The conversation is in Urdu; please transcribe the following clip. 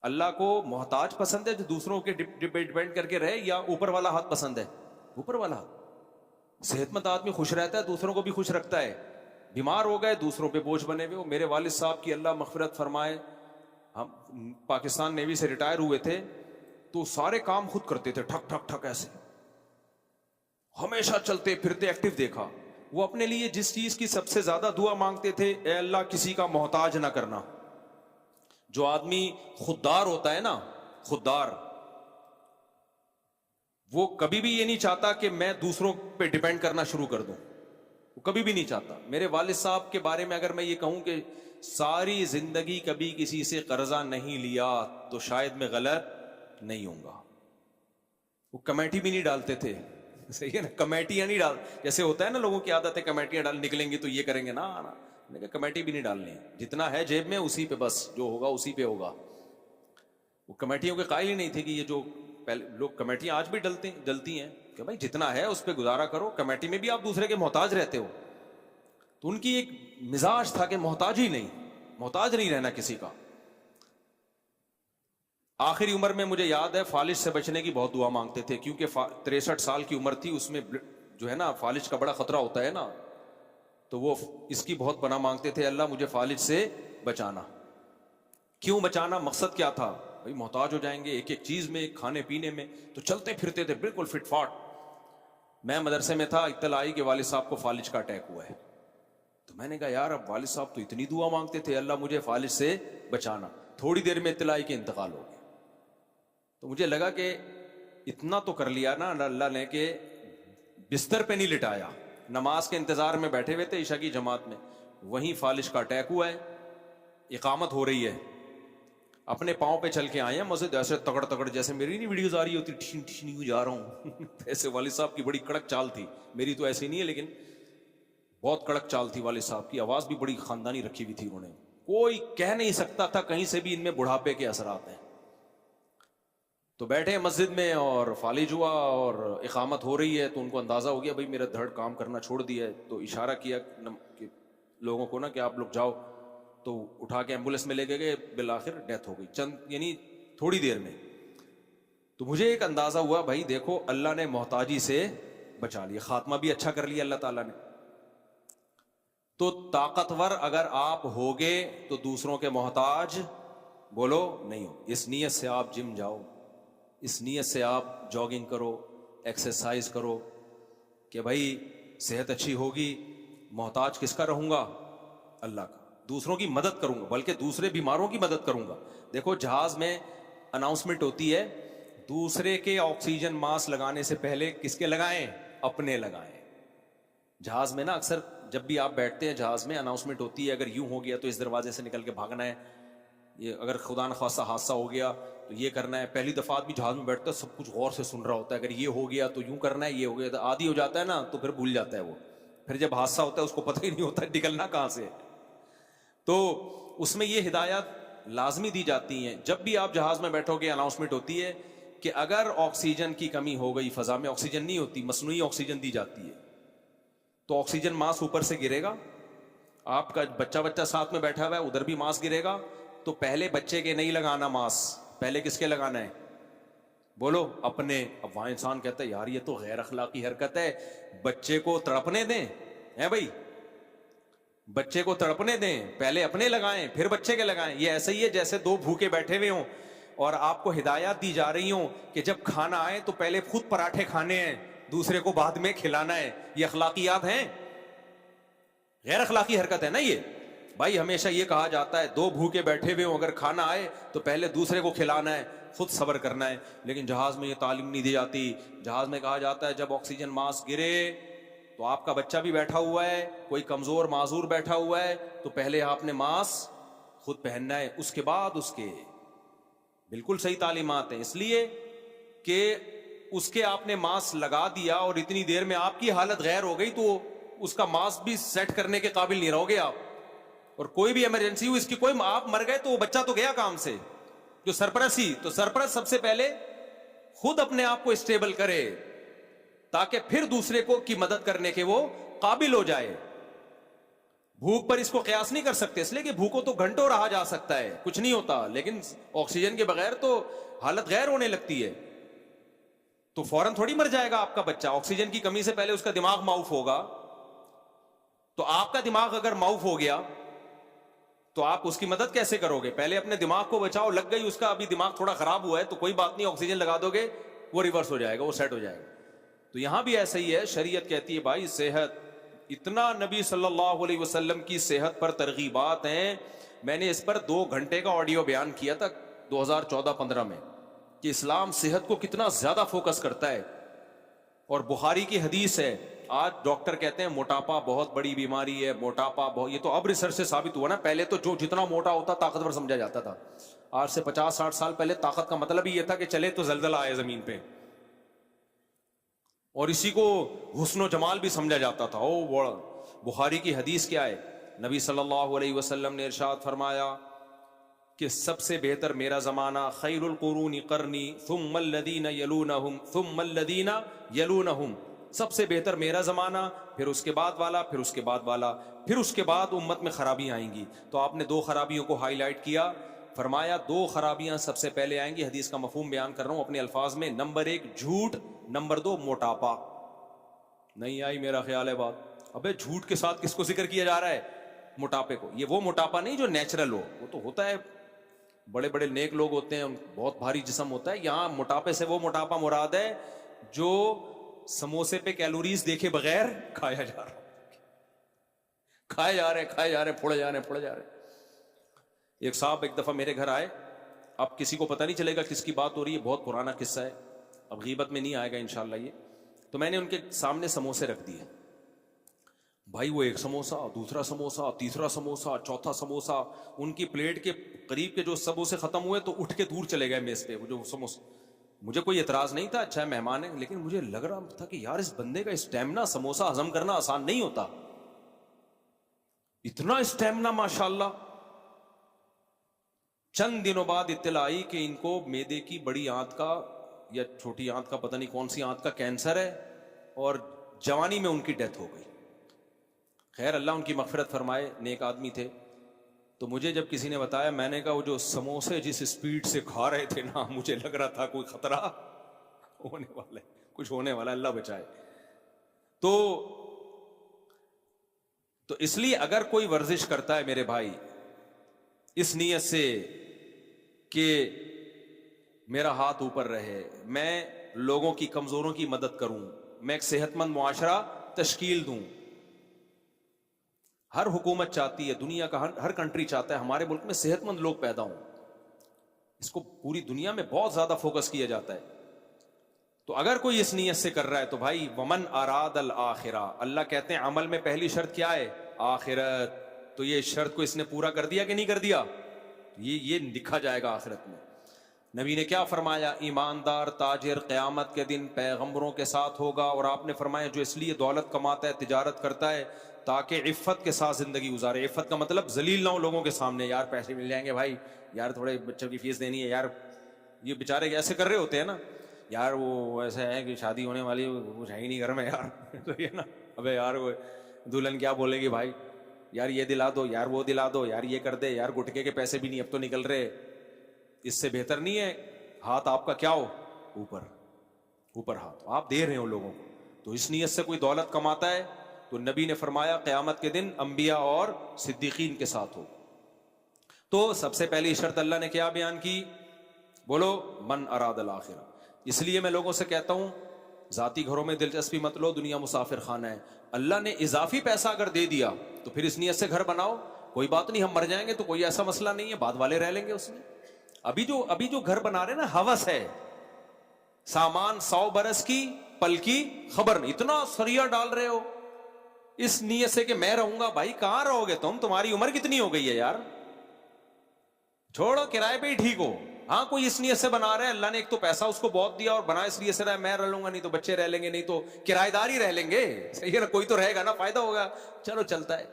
اللہ کو محتاج پسند ہے جو دوسروں کے ڈپینڈ کر کے رہے، یا اوپر والا ہاتھ پسند ہے؟ اوپر والا ہاتھ۔ صحت مند آدمی خوش رہتا ہے، دوسروں کو بھی خوش رکھتا ہے۔ بیمار ہو گئے دوسروں پہ بوجھ بنے ہوئے۔ میرے والد صاحب کی اللہ مغفرت فرمائے، ہم پاکستان نیوی سے ریٹائر ہوئے تھے تو سارے کام خود کرتے تھے، ٹھک ٹھک ٹھک ایسے، ہمیشہ چلتے پھرتے ایکٹیو دیکھا۔ وہ اپنے لیے جس چیز کی سب سے زیادہ دعا مانگتے تھے، اے اللہ کسی کا محتاج نہ کرنا۔ جو آدمی خوددار ہوتا ہے نا، خوددار، وہ کبھی بھی یہ نہیں چاہتا کہ میں دوسروں پہ ڈیپینڈ کرنا شروع کر دوں، وہ کبھی بھی نہیں چاہتا۔ میرے والد صاحب کے بارے میں اگر میں یہ کہوں کہ ساری زندگی کبھی کسی سے قرضہ نہیں لیا تو شاید میں غلط نہیں ہوں گا۔ وہ کمیٹی بھی نہیں ڈالتے تھے، صحیح ہے نا، کمیٹیاں نہیں ڈال، جیسے ہوتا ہے نا لوگوں کی عادت ہے کمیٹیاں ڈال، نکلیں گے تو یہ کریں گے، نا میں نے کہا کمیٹی بھی نہیں ڈالنی ہے، جتنا ہے جیب میں اسی پہ بس، جو ہوگا اسی پہ ہوگا۔ وہ کمیٹیوں کے قائل ہی نہیں تھے کہ یہ جو پہلے لوگ کمیٹیاں آج بھی ڈلتی ہیں کہ بھائی جتنا ہے اس پہ گزارا کرو، کمیٹی میں بھی آپ دوسرے کے محتاج رہتے ہو۔ تو ان کی ایک مزاج تھا کہ محتاج نہیں رہنا کسی کا۔ آخری عمر میں مجھے یاد ہے فالج سے بچنے کی بہت دعا مانگتے تھے، کیونکہ 63 سال کی عمر تھی، اس میں جو ہے نا فالج کا بڑا خطرہ ہوتا ہے نا، تو وہ اس کی بہت پناہ مانگتے تھے، اللہ مجھے فالج سے بچانا۔ کیوں بچانا؟ مقصد کیا تھا؟ بھائی محتاج ہو جائیں گے ایک ایک چیز میں، کھانے پینے میں، تو چلتے پھرتے تھے بالکل فٹ فاٹ۔ میں مدرسے میں تھا، اطلاع آئی کہ والد صاحب کو فالج کا اٹیک ہوا ہے، تو میں نے کہا یار اب والد صاحب تو اتنی دعا مانگتے تھے اللہ مجھے فالج سے بچانا، تھوڑی دیر میں اطلاع آئی کہ انتقال ہو گیا۔ تو مجھے لگا کہ اتنا تو کر لیا نا اللہ نے کہ بستر پہ نہیں لٹایا، نماز کے انتظار میں بیٹھے ہوئے تھے عشاء کی جماعت میں، وہیں فالج کا اٹیک ہوا ہے، اقامت ہو رہی ہے، اپنے پاؤں پہ چل کے آئے ہیں مسجد، ایسے تگڑ تگڑ، جیسے میری نہیں ویڈیوز آ رہی ہوتی ٹھین ٹھین جا رہا ہوں ایسے والد صاحب کی بڑی کڑک چال تھی، میری تو ایسی نہیں ہے لیکن بہت کڑک چال تھی والد صاحب کی، آواز بھی بڑی خاندانی رکھی ہوئی تھی انہوں نے، کوئی کہہ نہیں سکتا تھا کہیں سے بھی ان میں بڑھاپے کے اثرات ہیں۔ تو بیٹھے مسجد میں اور فالج ہوا اور اقامت ہو رہی ہے، تو ان کو اندازہ ہو گیا بھائی میرا دھڑ کام کرنا چھوڑ دیا ہے، تو اشارہ کیا کہ لوگوں کو نا کہ آپ لوگ جاؤ، تو اٹھا کے ایمبولینس میں لے کے گئے، بالآخر ڈیتھ ہو گئی چند یعنی تھوڑی دیر میں۔ تو مجھے ایک اندازہ ہوا بھائی دیکھو اللہ نے محتاجی سے بچا لیا، خاتمہ بھی اچھا کر لیا اللہ تعالیٰ نے۔ تو طاقتور اگر آپ ہوگے تو دوسروں کے محتاج بولو نہیں ہو، اس نیت سے آپ جم جاؤ، اس نیت سے آپ جاگنگ کرو، ایکسرسائز کرو کہ بھائی صحت اچھی ہوگی، محتاج کس کا رہوں گا؟ اللہ کا، دوسروں کی مدد کروں گا، بلکہ دوسرے بیماروں کی مدد کروں گا۔ دیکھو جہاز میں اناؤنسمنٹ ہوتی ہے، دوسرے کے آکسیجن ماسک لگانے سے پہلے کس کے لگائیں؟ اپنے لگائیں۔ جہاز میں نا اکثر جب بھی آپ بیٹھتے ہیں جہاز میں اناؤنسمنٹ ہوتی ہے، اگر یوں ہو گیا تو اس دروازے سے نکل کے بھاگنا ہے، یہ اگر خدا نخواستہ حادثہ ہو گیا تو یہ کرنا ہے۔ پہلی دفعہ آدمی جہاز میں بیٹھتا ہے سب کچھ غور سے سن رہا ہوتا ہے، اگر یہ ہو گیا تو یوں کرنا ہے، یہ ہو گیا تو عادی ہو جاتا ہے نا، تو پھر بھول جاتا ہے وہ، پھر جب حادثہ ہوتا ہے اس کو پتہ ہی نہیں ہوتا نکلنا کہاں سے۔ تو اس میں یہ ہدایات لازمی دی جاتی ہیں، جب بھی آپ جہاز میں بیٹھو گے اناؤنسمنٹ ہوتی ہے کہ اگر آکسیجن کی کمی ہو گئی، فضا میں آکسیجن نہیں ہوتی، مصنوعی آکسیجن دی جاتی ہے، تو آکسیجن ماسک اوپر سے گرے گا، آپ کا بچہ ساتھ میں بیٹھا ہوا ہے ادھر بھی ماسک گرے گا، تو پہلے بچے کے نہیں لگانا ماسک، پہلے کس کے لگانا ہے؟ بولو اپنے۔ اب وہاں انسان کہتا ہے یار یہ تو غیر اخلاقی حرکت ہے، بچے کو تڑپنے دیں، ہے بھائی، بچے کو تڑپنے دیں، پہلے اپنے لگائیں پھر بچے کے لگائیں۔ یہ ایسا ہی ہے جیسے دو بھوکے بیٹھے ہوئے ہوں اور آپ کو ہدایات دی جا رہی ہوں کہ جب کھانا آئے تو پہلے خود پراٹھے کھانے ہیں، دوسرے کو بعد میں کھلانا ہے۔ یہ اخلاقیات ہیں؟ غیر اخلاقی حرکت ہے نا یہ بھائی۔ ہمیشہ یہ کہا جاتا ہے دو بھوکے بیٹھے ہوئے ہوں اگر کھانا آئے تو پہلے دوسرے کو کھلانا ہے، خود صبر کرنا ہے، لیکن جہاز میں یہ تعلیم نہیں دی جاتی۔ جہاز میں کہا جاتا ہے جب آکسیجن ماسک گرے تو آپ کا بچہ بھی بیٹھا ہوا ہے، کوئی کمزور معذور بیٹھا ہوا ہے، تو پہلے آپ نے ماسک خود پہننا ہے، اس کے بعد اس کے۔ بالکل صحیح تعلیمات ہیں، اس لیے کہ اس کے آپ نے ماسک لگا دیا اور اتنی دیر میں آپ کی حالت غیر ہو گئی تو اس کا ماسک بھی سیٹ کرنے کے قابل نہیں رہو گے آپ، اور کوئی بھی ایمرجنسی ہو اس کی، کوئی آپ مر گئے تو وہ بچہ تو گیا کام سے، جو سرپرست ہی تو سرپرست سب سے پہلے خود اپنے آپ کو اسٹیبل کرے تاکہ پھر دوسرے کو کی مدد کرنے کے وہ قابل ہو جائے۔ بھوک پر اس کو قیاس نہیں کر سکتے، اس لیے کہ بھوکو تو گھنٹوں رہا جا سکتا ہے، کچھ نہیں ہوتا، لیکن آکسیجن کے بغیر تو حالت غیر ہونے لگتی ہے، تو فوراً تھوڑی مر جائے گا آپ کا بچہ، آکسیجن کی کمی سے پہلے اس کا دماغ معاف ہوگا. تو آپ کا دماغ اگر معاف ہو گیا تو آپ اس کی مدد کیسے کرو گے؟ پہلے اپنے دماغ کو بچاؤ. لگ گئی اس کا، ابھی دماغ تھوڑا خراب ہوا ہے تو کوئی بات نہیں، آکسیجن لگا دو گے وہ ریورس ہو جائے گا، وہ سیٹ ہو جائے گا. تو یہاں بھی ایسا ہی ہے، شریعت کہتی ہے بھائی صحت، اتنا نبی صلی اللہ علیہ وسلم کی صحت پر ترغیبات ہیں. میں نے اس پر 2 گھنٹے کا آڈیو بیان کیا تھا 2014-15 میں کہ اسلام صحت کو کتنا زیادہ فوکس کرتا ہے. اور بخاری کی حدیث ہے، آج ڈاکٹر کہتے ہیں موٹاپا بہت بڑی بیماری ہے، موٹاپا بہت، یہ تو اب ریسرچ سے ثابت ہوا نا. پہلے تو جو جتنا موٹا ہوتا طاقتور سمجھا جاتا تھا. آج سے 50-60 سال پہلے طاقت کا مطلب ہی یہ تھا کہ چلے تو زلزلہ آئے زمین پہ، اور اسی کو حسن و جمال بھی سمجھا جاتا تھا. او بڑا، بخاری کی حدیث کیا ہے؟ نبی صلی اللہ علیہ وسلم نے ارشاد فرمایا کہ سب سے بہتر میرا زمانہ، خیر القرون قرنی ثم الذین یلونہم ثم الذین یلونہم، سب سے بہتر میرا زمانہ، پھر اس کے بعد والا، پھر اس کے بعد والا، پھر اس کے بعد امت میں خرابیاں آئیں گی. تو آپ نے 2 خرابیوں کو ہائی لائٹ کیا، فرمایا 2 خرابیاں سب سے پہلے آئیں گی. حدیث کا مفہوم بیان کر رہا ہوں اپنے الفاظ میں. نمبر 1 جھوٹ، نمبر 2 موٹاپا. نہیں آئی میرا خیال ہے بات؟ ابے جھوٹ کے ساتھ کس کو ذکر کیا جا رہا ہے؟ موٹاپے کو. یہ وہ موٹاپا نہیں جو نیچرل ہو، وہ تو ہوتا ہے، بڑے بڑے نیک لوگ ہوتے ہیں، بہت بھاری جسم ہوتا ہے. یہاں موٹاپے سے وہ موٹاپا مراد ہے جو سموسے پہ کیلوریز دیکھے بغیر کھایا جا رہا، کھائے جا رہے پھوڑے جا رہے. ایک صاحب ایک دفعہ میرے گھر آئے، اب کسی کو پتہ نہیں چلے گا کس کی بات ہو رہی ہے، بہت پرانا قصہ ہے، اب غیبت میں نہیں آئے گا انشاءاللہ یہ. تو میں نے ان کے سامنے سموسے رکھ دیے. بھائی وہ ایک سموسا، دوسرا سموسا، تیسرا سموسا، چوتھا سموسا، ان کی پلیٹ کے قریب کے جو سموسے ختم ہوئے تو اٹھ کے دور چلے گئے میز پہ وہ جو سموسے. مجھے کوئی اعتراض نہیں تھا، اچھا ہے مہمان ہے، لیکن مجھے لگ رہا تھا کہ یار اس بندے کا اسٹیمنا، سموسا ہضم کرنا آسان نہیں ہوتا، اتنا اسٹیمنا ماشاءاللہ. چند دنوں بعد اطلاع آئی کہ ان کو معدے کی بڑی آنت کا یا چھوٹی آنت کا، پتہ نہیں کون سی آنت کا کینسر ہے، اور جوانی میں ان کی ڈیتھ ہو گئی. خیر اللہ ان کی مغفرت فرمائے، نیک آدمی تھے. تو مجھے جب کسی نے بتایا، میں نے کہا وہ جو سموسے جس اسپیڈ سے کھا رہے تھے نا، مجھے لگ رہا تھا کوئی خطرہ ہونے والا ہے، کچھ ہونے والا ہے، اللہ بچائے. تو اس لیے اگر کوئی ورزش کرتا ہے میرے بھائی اس نیت سے کہ میرا ہاتھ اوپر رہے، میں لوگوں کی کمزوروں کی مدد کروں، میں ایک صحت مند معاشرہ تشکیل دوں. ہر حکومت چاہتی ہے، دنیا کا ہر کنٹری چاہتا ہے ہمارے ملک میں صحت مند لوگ پیدا ہوں. اس کو پوری دنیا میں بہت زیادہ فوکس کیا جاتا ہے. تو اگر کوئی اس نیت سے کر رہا ہے تو بھائی ومن اراد الآخرہ، اللہ کہتے ہیں عمل میں پہلی شرط کیا ہے؟ آخرت. تو یہ شرط کو اس نے پورا کر دیا کہ نہیں کر دیا؟ یہ لکھا جائے گا آخرت میں. نبی نے کیا فرمایا؟ ایماندار تاجر قیامت کے دن پیغمبروں کے ساتھ ہوگا. اور آپ نے فرمایا جو اس لیے دولت کماتا ہے، تجارت کرتا ہے تاکہ عفت کے ساتھ زندگی گزارے. عفت کا مطلب ذلیل نہ ہو لوگوں کے سامنے، یار پیسے مل جائیں گے بھائی، یار تھوڑے بچوں کی فیس دینی ہے یار. یہ بیچارے ایسے کر رہے ہوتے ہیں نا، یار وہ ایسا ہے کہ شادی ہونے والی کچھ ہے ہی نہیں گھر میں یار. تو یہ نا، ابے یار وہ دلہن کیا بولے گی بھائی، یار یہ دلا دو، یار وہ دلا دو، یار یہ کر دے، یار گٹکے کے پیسے بھی نہیں اب تو نکل رہے. اس سے بہتر نہیں ہے ہاتھ آپ کا کیا ہو؟ اوپر ہاتھ آپ دے رہے ہو لوگوں کو. تو اس نیت سے کوئی دولت کماتا ہے تو نبی نے فرمایا قیامت کے دن انبیاء اور صدیقین کے ساتھ ہو. تو سب سے پہلی شرط اللہ نے کیا بیان کی؟ بولو، من اراد الآخرہ. اس لیے میں لوگوں سے کہتا ہوں ذاتی گھروں میں دلچسپی مت لو، دنیا مسافر خانہ ہے. اللہ نے اضافی پیسہ اگر دے دیا تو پھر اس نیت سے گھر بناؤ، کوئی بات نہیں، ہم مر جائیں گے تو کوئی ایسا مسئلہ نہیں ہے، بعد والے رہ لیں گے اس میں. ابھی جو گھر بنا رہے نا، ہوس ہے، سامان 100 برس کی پل کی خبر نہیں، اتنا سریا ڈال رہے ہو اس نیت سے کہ میں رہوں گا. بھائی کہاں رہو گے تمہاری عمر کتنی ہو گئی ہے یار، چھوڑو کرائے پہ ہی ٹھیک ہو. ہاں کوئی اس نیت سے بنا رہے ہیں، اللہ نے ایک تو پیسہ اس کو بہت دیا اور بنا اس لیے سے رہا ہے میں رہ لوں گا، نہیں تو بچے رہ لیں گے، نہیں تو کرایہ دار ہی رہ لیں گے. صحیح ہے نا، کوئی تو رہے گا نا، فائدہ ہوگا، چلو چلتا ہے.